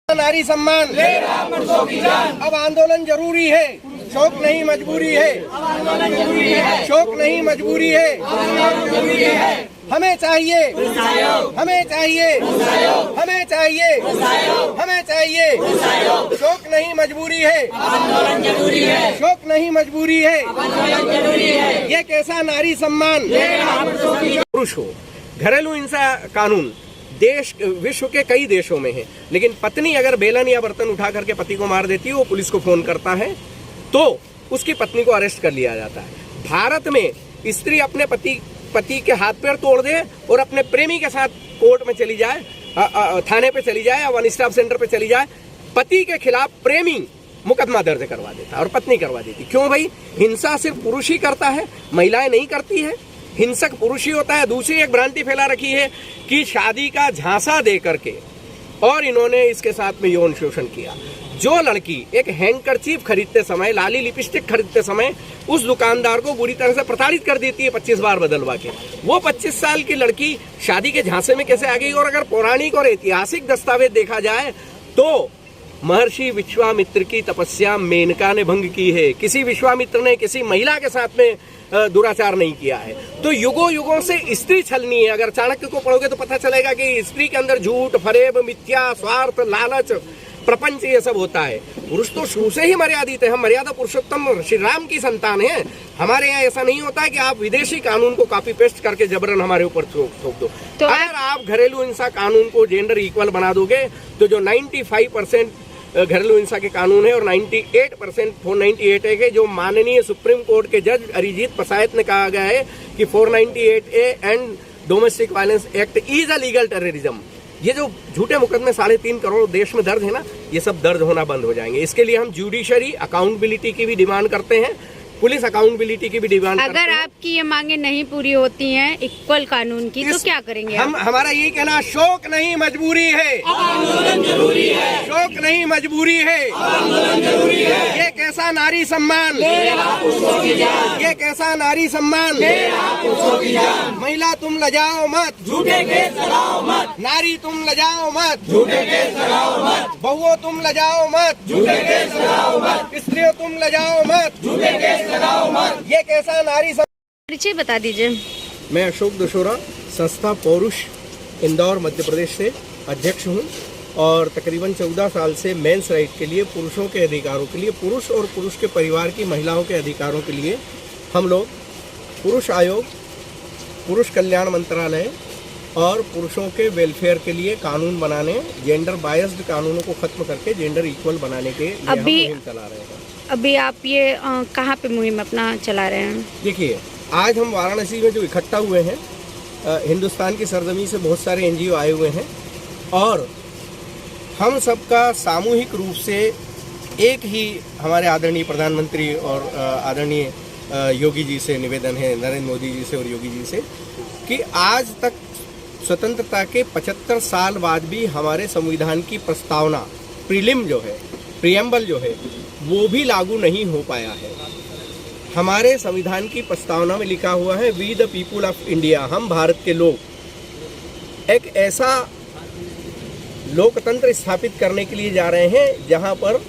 नारी सम्मान अब आंदोलन जरूरी है, शौक नहीं मजबूरी है। शौक नहीं मजबूरी है। हमें चाहिए, हमें चाहिए, हमें चाहिए, हमें चाहिए। शौक नहीं मजबूरी है, शौक नहीं मजबूरी है। ये कैसा नारी सम्मान। पुरुष हो, घरेलू हिंसा कानून देश विश्व के कई देशों में है, लेकिन पत्नी अगर बेलन या बर्तन उठा करके पति को मार देती है, वो पुलिस को फोन करता है तो उसकी पत्नी को अरेस्ट कर लिया जाता है। भारत में स्त्री अपने पति के हाथ पैर तोड़ दे और अपने प्रेमी के साथ कोर्ट में चली जाए, थाने पे चली जाए या वन स्टॉप सेंटर पे चली जाए, पति के खिलाफ प्रेमी मुकदमा दर्ज करवा देता और पत्नी करवा देती। क्यों भाई? हिंसा सिर्फ पुरुष ही करता है, महिलाएं नहीं करती है। हिंसक पुरुष ही होता है। दूसरी एक भ्रांति फैला रखी है कि शादी का झांसा दे करके और इन्होंने इसके साथ में यौन शोषण किया। जो लड़की एक हैंडकरचीफ खरीदते समय, लाली लिपस्टिक खरीदते समय उस दुकानदार को बुरी तरह से प्रताड़ित कर देती है 25 बार बदलवा के, वो 25 साल की लड़की शादी के झांसे में कैसे आ गई? और अगर पौराणिक और ऐतिहासिक दस्तावेज देखा जाए तो महर्षि विश्वामित्र की तपस्या मेनका ने भंग की है। किसी विश्वामित्र ने किसी महिला के साथ में दुराचार नहीं किया है। तो युगों युगों से स्त्री छलनी है। अगर चाणक्य को पढ़ोगे तो पता चलेगा कि स्त्री के अंदर झूठ, फरेब, मिथ्या, स्वार्थ, लालच, प्रपंच ये सब होता है। पुरुष तो शुरू से ही मर्यादित है। हम मर्यादा पुरुषोत्तम श्री राम की संतान है। हमारे यहाँ ऐसा नहीं होता है कि आप विदेशी कानून को कॉपी पेस्ट करके जबरन हमारे ऊपर थोप दो। तो अगर आप घरेलू हिंसा कानून को जेंडर इक्वल बना दोगे तो जो 95% घरेलू हिंसा के कानून है और 98% 498 है कि जो माननीय सुप्रीम कोर्ट के जज अरिजीत पसायत ने कहा गया है कि 498A and domestic violence act is a legal terrorism. ये जो झूठे मुकदमे 3.5 करोड़ देश में दर्ज है ना, ये सब दर्ज होना बंद हो जाएंगे। इसके लिए हम जुडिशरी अकाउंटेबिलिटी की भी डिमांड करते हैं, पुलिस अकाउंटेबिलिटी की भी डिमांड करते हैं। अगर आपकी ये मांगे नहीं पूरी होती हैं इक्वल कानून की तो क्या करेंगे? हमारा यही कहना, शौक नहीं मजबूरी है, आंदोलन जरूरी है। शौक नहीं मजबूरी है, आंदोलन जरूरी है। ये कैसा नारी सम्मान, ये कैसा नारी सम्मान। महिला तुम लजाओ मत, झूठे केस लगाओ मत। नारी तुम लजाओ मत, झूठे केस लगाओ मत। बहुओं तुम लजाओ मत, झूठे केस लगाओ मत। स्त्रियों तुम लजाओ मत, झूठे केस लगाओ मत। ये कैसा नारी परिचय बता दीजिए। मैं अशोक दशोरा, संस्था पौरुष, इंदौर मध्य प्रदेश से अध्यक्ष हूँ और तकरीबन 14 साल से मेंस राइट के लिए, पुरुषों के अधिकारों के लिए, पुरुष और पुरुष के परिवार की महिलाओं के अधिकारों के लिए हम लोग पुरुष आयोग, पुरुष कल्याण मंत्रालय और पुरुषों के वेलफेयर के लिए कानून बनाने, जेंडर बायस्ड कानूनों को खत्म करके जेंडर इक्वल बनाने के लिए हम मुहिम चला रहे हैं। अभी आप ये कहाँ पे मुहिम अपना चला रहे हैं? देखिए, आज हम वाराणसी में जो इकट्ठा हुए हैं, हिंदुस्तान की सरजमी से बहुत सारे एनजीओ आए हुए हैं और हम सबका सामूहिक रूप से एक ही हमारे आदरणीय प्रधानमंत्री और आदरणीय योगी जी से निवेदन है, नरेंद्र मोदी जी से और योगी जी से, कि आज तक स्वतंत्रता के 75 साल बाद भी हमारे संविधान की प्रस्तावना, प्रीलिम जो है, प्रियम्बल जो है, वो भी लागू नहीं हो पाया है। हमारे संविधान की प्रस्तावना में लिखा हुआ है, we the people of India, हम भारत के लोग एक ऐसा लोकतंत्र स्थापित करने के लिए जा रहे हैं जहां पर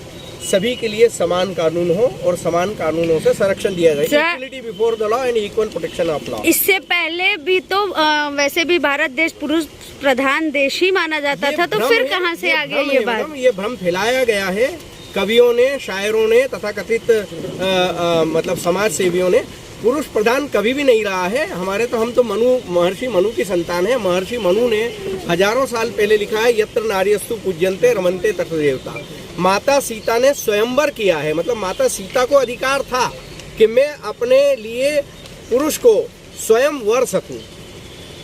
सभी के लिए समान कानून हो और समान कानूनों से संरक्षण दिया जाए। Equality before the law and equal protection of law. इससे पहले भी तो वैसे भी भारत देश पुरुष प्रधान देश ही माना जाता था, तो फिर कहां से आ गया ये बात? ये भ्रम फैलाया गया है कवियों ने, शायरों ने तथा कथित मतलब समाज सेवियों ने। पुरुष प्रधान कभी भी नहीं रहा है। हमारे तो हम तो महर्षि मनु की संतान है। महर्षि मनु ने हजारों साल पहले लिखा है, यत्र नार्यस्तु पूज्यन्ते रमन्ते तत्र देवता। माता सीता ने स्वयंवर किया है, मतलब माता सीता को अधिकार था कि मैं अपने लिए पुरुष को स्वयं वर सकूं,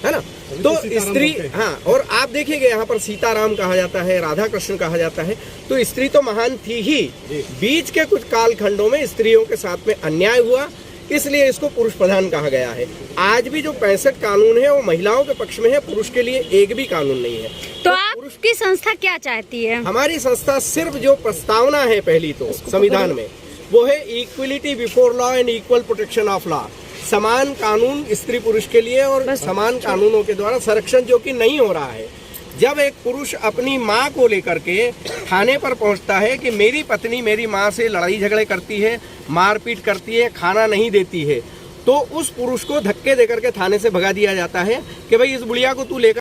है ना। तो स्त्री, हाँ, और आप देखिएगा यहाँ पर सीताराम कहा जाता है, राधा कृष्ण कहा जाता है, तो स्त्री तो महान थी ही। बीच के कुछ कालखंडों में स्त्रियों के साथ में अन्याय हुआ, इसलिए इसको पुरुष प्रधान कहा गया है। आज भी जो 65 कानून है वो महिलाओं के पक्ष में है, पुरुष के लिए एक भी कानून नहीं है। तो आपकी संस्था क्या चाहती है? हमारी संस्था सिर्फ जो प्रस्तावना है पहली तो संविधान में, वो है equality before law and equal protection of law. समान कानून स्त्री पुरुष के लिए और समान कानूनों के द्वारा संरक्षण जो कि नहीं हो रहा है। जब एक पुरुष अपनी माँ को लेकर के थाने पर पहुंचता है कि मेरी पत्नी मेरी माँ से लड़ाई झगड़े करती है, मारपीट करती है, खाना नहीं देती है, तो उस पुरुष को धक्के देकर के थाने से भगा दिया जाता है कि भाई इस बुढ़िया को तू लेकर